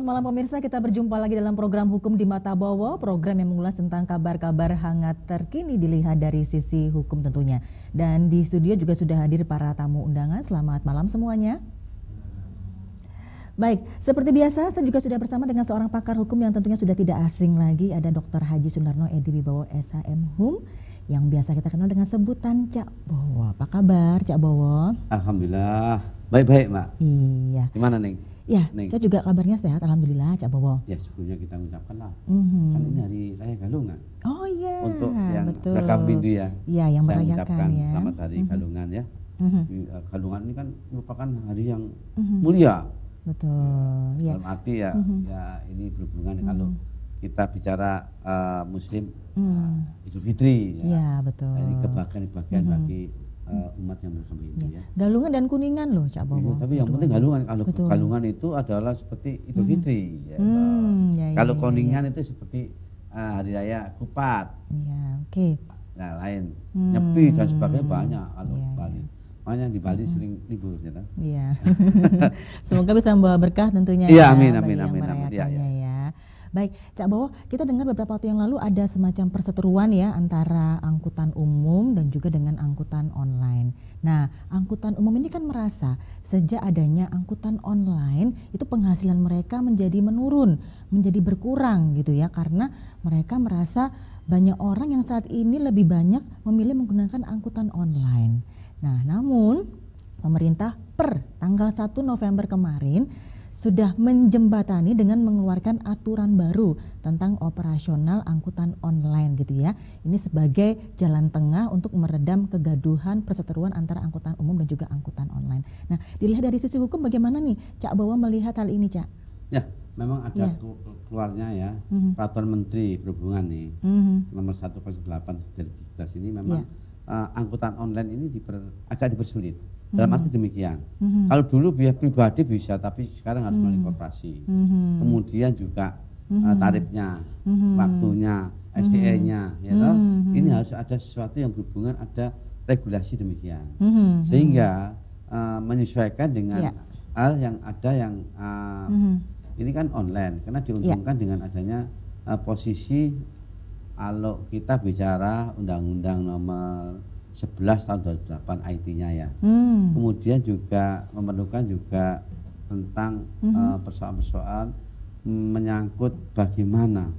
Selamat malam pemirsa, kita berjumpa lagi dalam program Hukum di Mata Bowo, program yang mengulas tentang kabar-kabar hangat terkini dilihat dari sisi hukum tentunya. Dan di studio juga sudah hadir para tamu undangan. Selamat malam semuanya. Baik, seperti biasa saya juga sudah bersama dengan seorang pakar hukum yang tentunya sudah tidak asing lagi. Ada Dr. Haji Sunarno Edi Wibowo SHM Hum yang biasa kita kenal dengan sebutan Cak Bowo. Apa kabar Cak Bowo? Alhamdulillah, baik-baik Mbak. Iya. Gimana Neng? Ya, Neng. saya juga kabarnya sehat, alhamdulillah Cak Bowo. Ya sebelumnya kita ucapkan lah, kan ini hari Raya Galungan. Oh iya, Untuk yang betul. rekam bindu ya. Iya, yang Saya merayakan mengucapkan ya. selamat hari Galungan ya. Galungan ini kan merupakan hari yang mulia. Betul. Ya. Dalam arti ya, ya ini berhubungan kalau kita bicara Muslim Idul Fitri. Ya, betul. Nah, ini kebahagiaan bagi umat yang beragama Hindu ya. Galungan dan Kuningan loh Cak Bowo. Tapi yang penting galungan. Kalau Betul. galungan itu adalah seperti Idul Fitri. Ya, kalau Kuningan itu seperti hari raya Kupat. Iya, oke. Nah lain Nyepi dan sebagainya banyak kalau Iya, Bali. Makanya di Bali sering libur ya. Iya. Semoga bisa membawa berkah tentunya Iya, ya, amin, bagi amin, yang amin, amin. merayakannya ya. Baik, Cak Bowo, kita dengar beberapa waktu yang lalu ada semacam perseteruan ya antara angkutan umum dan juga dengan angkutan online. Nah, angkutan umum ini kan merasa sejak adanya angkutan online itu penghasilan mereka menjadi menurun, menjadi berkurang gitu ya, karena mereka merasa banyak orang yang saat ini lebih banyak memilih menggunakan angkutan online. Nah, namun pemerintah per tanggal 1 November kemarin sudah menjembatani dengan mengeluarkan aturan baru tentang operasional angkutan online gitu ya. Ini sebagai jalan tengah untuk meredam kegaduhan perseteruan antara angkutan umum dan juga angkutan online. Nah, dilihat dari sisi hukum bagaimana nih Cak Bowo melihat hal ini, Cak? Ya, memang ada keluarnya ya peraturan Menteri Perhubungan nih nomor 108 dari 2017 ini memang angkutan online ini agak dipersulit. Dalam arti demikian, kalau dulu biaya pribadi bisa, tapi sekarang harus melalui korporasi. Kemudian juga tarifnya, waktunya, SDE-nya, ya toh? Ini harus ada sesuatu yang berhubungan, ada regulasi demikian, sehingga menyesuaikan dengan hal yang ada yang ini kan online, karena diuntungkan dengan adanya posisi kalau kita bicara Undang-Undang nomor 11 tahun 2008 IT-nya ya. Kemudian juga memerlukan juga tentang persoalan-persoalan menyangkut bagaimana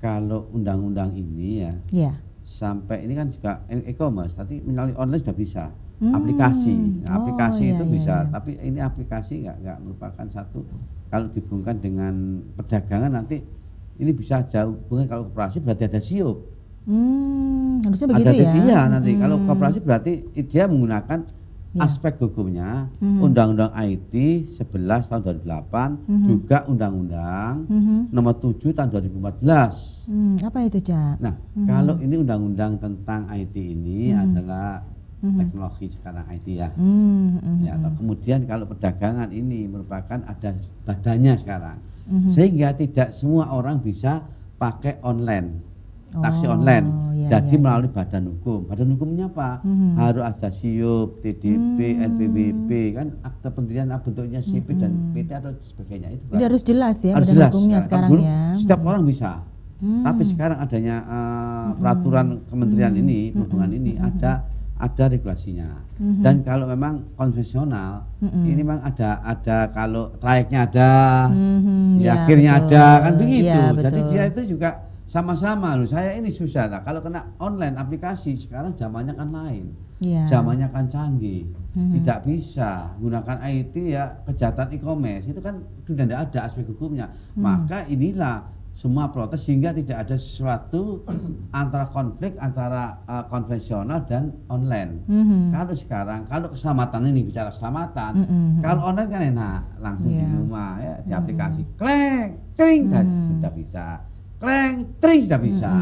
kalau undang-undang ini ya sampai ini kan juga e-commerce, tapi melalui online sudah bisa. Aplikasi, aplikasi itu bisa, tapi ini aplikasi nggak merupakan satu kalau dihubungkan dengan perdagangan nanti ini bisa jauh hubungan. Kalau koperasi berarti ada SIOP. Harusnya begitu ya. Iya nanti kalau koperasi berarti dia menggunakan aspek hukumnya Undang-Undang IT 11 tahun 2008 juga Undang-Undang nomor 7 tahun 2014. Apa itu, Cak? Nah, kalau ini undang-undang tentang IT ini adalah teknologi sekarang IT ya. Ya, kemudian kalau perdagangan ini merupakan ada badannya sekarang. Sehingga tidak semua orang bisa pakai online. Taksi online, jadi melalui badan hukum. Badan hukumnya apa? Harus ada SIOP, TDP, NPWP, kan akte pendirian bentuknya SIP dan PT atau sebagainya itu. Jadi harus jelas ya harus badan jelas. hukumnya sekarang Dulu, ya. setiap orang bisa. Tapi sekarang adanya peraturan kementerian ini, perhubungan ini ada regulasinya. Dan kalau memang konvensional, ini memang ada kalau trayeknya ada, akhirnya ada, kan begitu. Jadi dia itu juga sama-sama loh. Saya ini susah lah kalau kena online aplikasi sekarang zamannya kan lain, zamannya kan canggih, tidak bisa gunakan IT ya, kejahatan e-commerce itu kan sudah tidak ada aspek hukumnya. Maka inilah semua protes sehingga tidak ada sesuatu antara konflik antara konvensional dan online. Kalau sekarang kalau keselamatan ini bicara keselamatan, kalau online kan enak langsung di rumah ya di aplikasi kleng cering dan sudah bisa. Kleng, tring sudah bisa,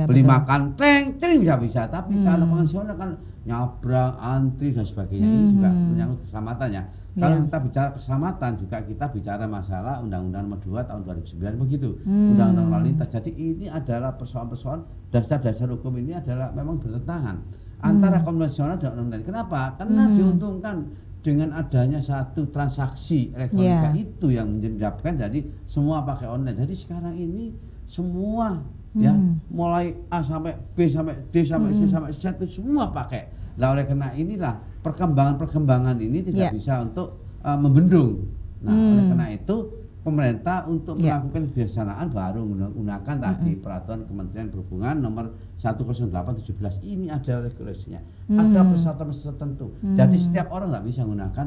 beli makan, kleng, tring sudah bisa. Tapi kalau konvensional kan nyabrang, antri dan sebagainya, ini juga menyangkut keselamatannya. Kalau kita bicara keselamatan juga kita bicara masalah Undang-Undang Nomor 2 Tahun 2009 begitu, Undang-Undang Lalu Lintas. Jadi ini adalah persoalan-persoalan dasar-dasar hukum ini adalah memang bertentangan antara konvensional dan online. Kenapa? Karena diuntungkan dengan adanya satu transaksi elektronika itu yang menyebabkan jadi semua pakai online. Jadi sekarang ini semua ya mulai A sampai B sampai D sampai C sampai Z itu semua pakai. Nah oleh karena inilah perkembangan ini tidak bisa untuk membendung. Nah oleh karena itu pemerintah untuk melakukan kebijaksanaan baru menggunakan tadi peraturan Kementerian Perhubungan nomor 108/17 ini ada regulasinya, ada persyaratan tertentu. Jadi setiap orang nggak bisa menggunakan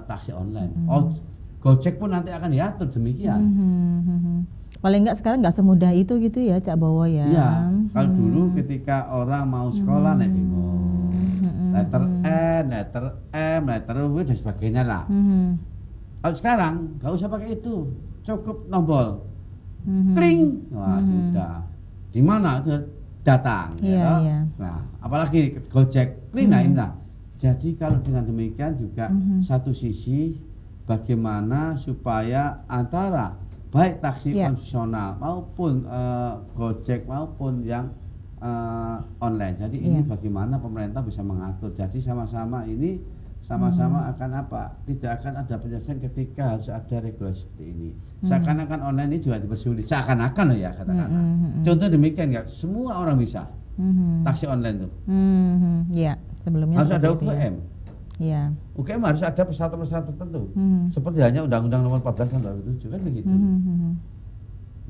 taksi online. Gojek pun nanti akan diatur demikian. Paling nggak sekarang nggak semudah itu gitu ya Cak Bowo ya. Iya, kalau dulu ketika orang mau sekolah naik bingung, letter N, letter M, letter W dan sebagainya lah. Kalau sekarang nggak usah pakai itu, cukup tombol, kling, wah sudah. Di mana itu datang, ya. Nah, apalagi Gojek, kling, nah. Jadi kalau dengan demikian juga satu sisi bagaimana supaya antara baik taksi konvensional maupun Gojek maupun yang online. Jadi ini bagaimana pemerintah bisa mengatur. Jadi sama-sama ini akan apa? Tidak akan ada penyelesaian ketika harus ada regulasi seperti ini. Seakan-akan online ini juga dipersulit. Seakan-akan loh ya katakanlah. Contoh demikian ya, semua orang bisa taksi online tuh. Iya, sebelumnya harus ada UGM. Iya. UGM harus ada persyaratan tertentu. Seperti hanya Undang-Undang Nomor 14 Tahun 2007 kan begitu.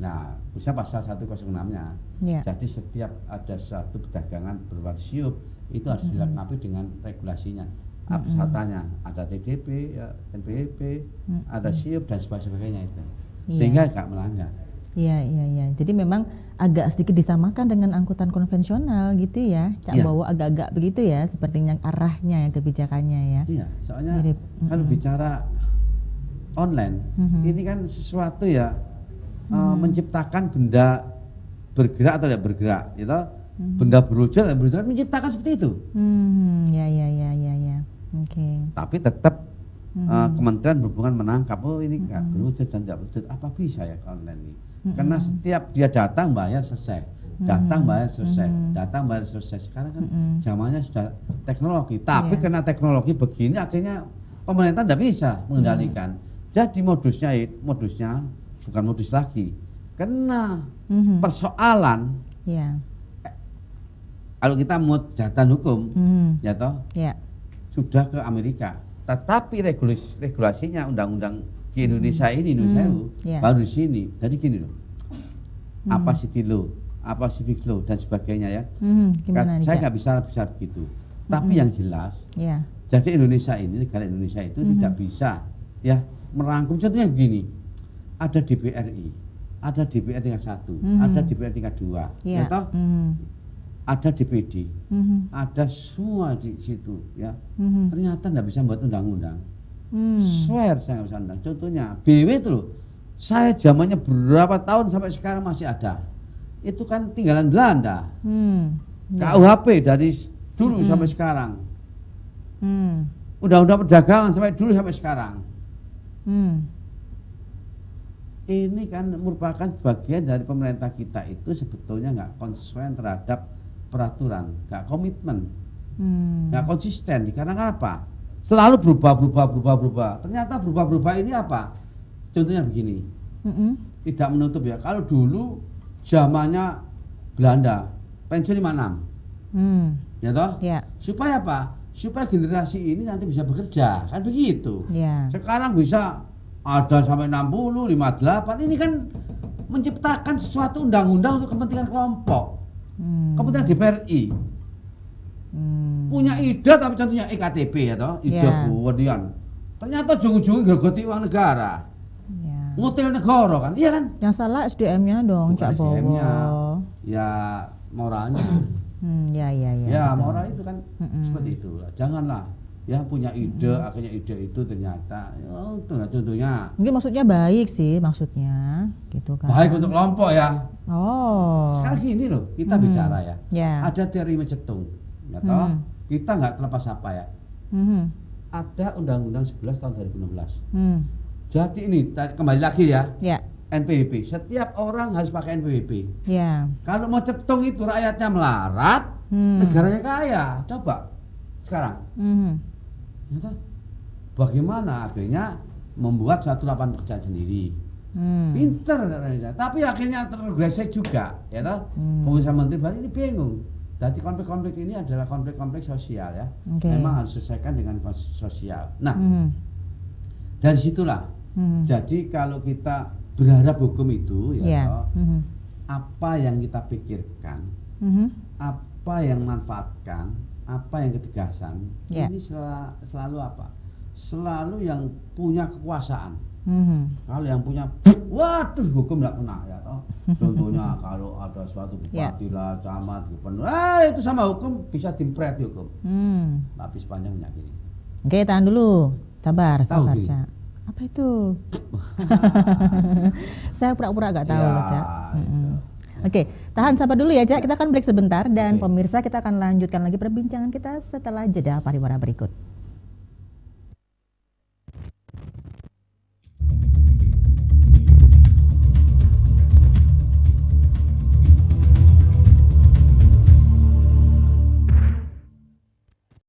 Nah, bisa pasal 106-nya. Jadi setiap ada suatu perdagangan berwarsiup itu harus dilengkapi dengan regulasinya. Persyaratannya ada TDP, ya, NPWP, ada SIUP dan sebagainya itu, sehingga nggak melanggar. Iya. Jadi memang agak sedikit disamakan dengan angkutan konvensional gitu ya, Cak Bowo, agak-agak begitu ya, sepertinya arahnya ya kebijakannya ya. Iya, soalnya kalau bicara online, ini kan sesuatu ya menciptakan benda bergerak atau tidak bergerak, gitu. Benda berwujud atau berwujud menciptakan seperti itu. Ya. Oke. Tapi tetap Kementerian Perhubungan menangkap, oh ini nggak berwujud dan tidak berwujud, apa bisa ya online ini? Karena setiap dia datang bayar selesai, datang bayar selesai, datang bayar selesai. Sekarang kan zamannya sudah teknologi, tapi karena teknologi begini akhirnya pemerintah tidak bisa mengendalikan. Jadi modusnya bukan modus lagi, karena persoalan. Kalau kita mau kejahatan hukum, ya toh, sudah ke Amerika. Tetapi regulasinya undang-undang di Indonesia ini, baru di sini. Jadi gini loh, apa city law, apa civic law dan sebagainya ya. Saya nggak bisa bicara begitu. Tapi yang jelas, jadi Indonesia ini, negara Indonesia itu tidak bisa ya merangkum. Contohnya begini, ada DPRI, ada DPR tingkat 1, ada DPR tingkat 2, ya toh. Ada DPD, ada semua di situ ya. Ternyata nggak bisa buat undang-undang. Swear saya nggak bisa undang. Contohnya BW itu loh, saya zamannya berapa tahun sampai sekarang masih ada. Itu kan tinggalan Belanda. KUHP dari dulu sampai sekarang. Undang-undang perdagangan sampai dulu sampai sekarang. Ini kan merupakan bagian dari pemerintah kita itu sebetulnya nggak konsisten terhadap peraturan, nggak komitmen, nggak konsisten. Dikarenakan apa? Selalu berubah. Ternyata berubah ini apa? Contohnya begini, tidak menutup ya. Kalau dulu zamannya Belanda pensiun 56, ya toh? Supaya apa? Supaya generasi ini nanti bisa bekerja, kan begitu. Sekarang bisa ada sampai 60, 58. Ini kan menciptakan sesuatu undang-undang untuk kepentingan kelompok. Kepentingan DPRI punya ide, tapi contohnya EKTP ya toh, ide kemudian ternyata ujung-ujungnya gergoti uang negara, ngutil negara kan, iya kan? Yang salah SDM-nya dong, Cak Bowo. Ya moralnya. Ya moral itu kan seperti itu. Janganlah ya punya ide, akhirnya ide itu ternyata contohnya. Mungkin maksudnya baik sih, maksudnya gitu kan. Baik untuk kelompok ya. Sekarang gini loh, kita bicara ya. Ada teori mencetung, ya toh. Kita nggak terlepas apa ya. Ada Undang-Undang 11 tahun 2016. Jadi ini kembali lagi ya. NPWP, setiap orang harus pakai NPWP. Kalau mau cetung itu rakyatnya melarat, negaranya kaya. Coba sekarang. bagaimana akhirnya membuat suatu lapangan pekerjaan sendiri. Pinter, tapi akhirnya tergeleset juga, ya toh. Pengusaha menteri baru ini bingung. Jadi konflik-konflik ini adalah konflik-konflik sosial ya. Memang harus diselesaikan dengan sosial. Nah, dari situlah. Jadi kalau kita berharap hukum itu, ya toh, apa yang kita pikirkan, apa yang manfaatkan, apa yang ketegasan, ini selalu apa? Selalu yang punya kekuasaan. Kalau yang punya, waduh, hukum nggak kena ya toh. Contohnya kalau ada suatu bupati lah, camat, gubernur, itu sama hukum bisa dimpret hukum. Tapi sepanjangnya gini. Oke, tahan dulu, sabar, Cak. Apa itu? Saya pura-pura nggak tahu loh, Cak. Oke, tahan sabar dulu ya, Cak. Kita akan break sebentar dan pemirsa kita akan lanjutkan lagi perbincangan kita setelah jeda pariwara berikut.